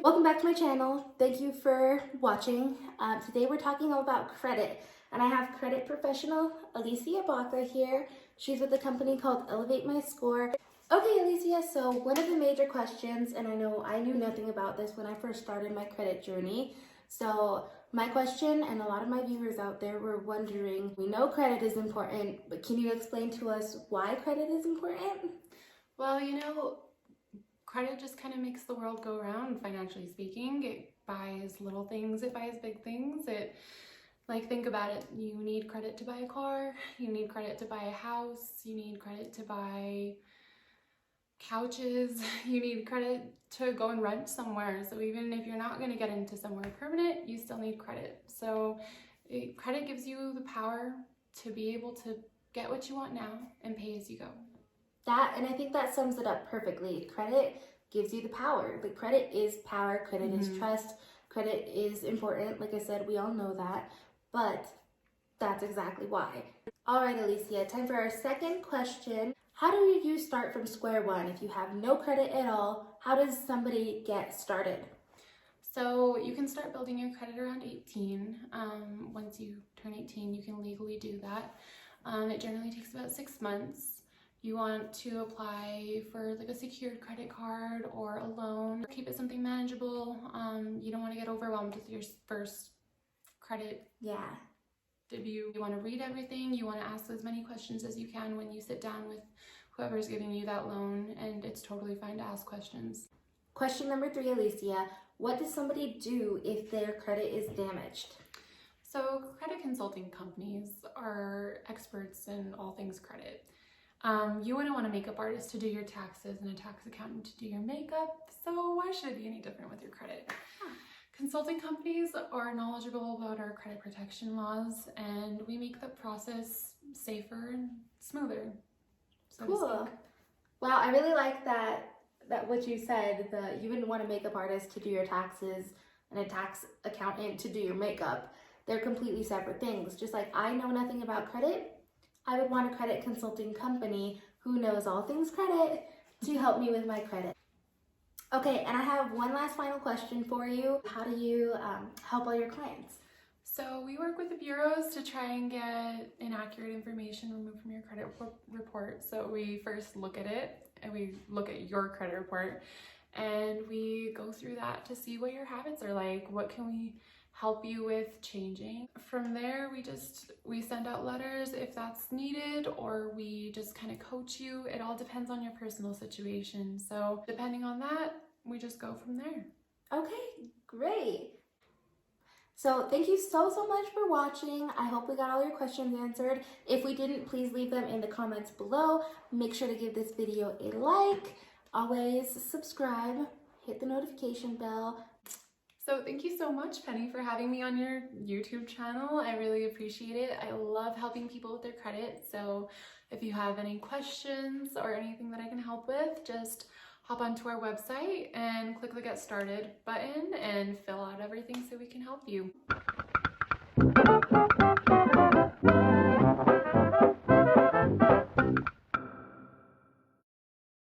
Welcome back to my channel. Thank you for watching. Today we're talking about credit, and I have credit professional Alicia Baca here. She's with a company called Elevate My Score. Okay, Alicia, so one of the major questions, and I know I knew nothing about this when I first started my credit journey. So my question, and a lot of my viewers out there were wondering, we know credit is important, but can you explain to us why credit is important? Well, credit just kind of makes the world go around, financially speaking. It buys little things, it buys big things. Think about it. You need credit to buy a car, you need credit to buy a house, you need credit to buy couches, you need credit to go and rent somewhere. So even if you're not going to get into somewhere permanent, you still need credit. So credit gives you the power to be able to get what you want now and pay as you go. And I think that sums it up perfectly. Credit gives you the power. Like, credit is power, credit is trust, credit is important. Like I said, we all know that, but that's exactly why. All right, Alicia, time for our second question. How do you start from square one? If you have no credit at all, how does somebody get started? So you can start building your credit around 18. Once you turn 18, you can legally do that. It generally takes about 6 months. You want to apply for like a secured credit card or a loan. Keep it something manageable. You don't want to get overwhelmed with your first credit. Yeah. You want to read everything. You want to ask as many questions as you can when you sit down with whoever's giving you that loan, and it's totally fine to ask questions. Question number 3, Alicia. What does somebody do if their credit is damaged? So credit consulting companies are experts in all things credit. You wouldn't want a makeup artist to do your taxes and a tax accountant to do your makeup, so why should it be any different with your credit? Consulting companies are knowledgeable about our credit protection laws, and we make the process safer and smoother. So cool. Wow, I really like that what you said, that you wouldn't want a makeup artist to do your taxes and a tax accountant to do your makeup. They're completely separate things. Just like I know nothing about credit, I would want a credit consulting company who knows all things credit to help me with my credit. Okay, and I have one last final question for you. How do you help all your clients? So we work with the bureaus to try and get inaccurate information removed from your credit report. So we first look at it, and we look at your credit report, and we go through that to see what your habits are like. What can we help you with changing? From there, we send out letters if that's needed, or we just kind of coach you. It all depends on your personal situation. So depending on that, we just go from there. Okay, great. So thank you so much for watching. I hope we got all your questions answered. If we didn't, please leave them in the comments below. Make sure to give this video a like. Always subscribe, hit the notification bell. So thank you so much, Penny, for having me on your YouTube channel. I really appreciate it. I love helping people with their credit. So if you have any questions or anything that I can help with, just hop onto our website and click the Get Started button and fill out everything so we can help you.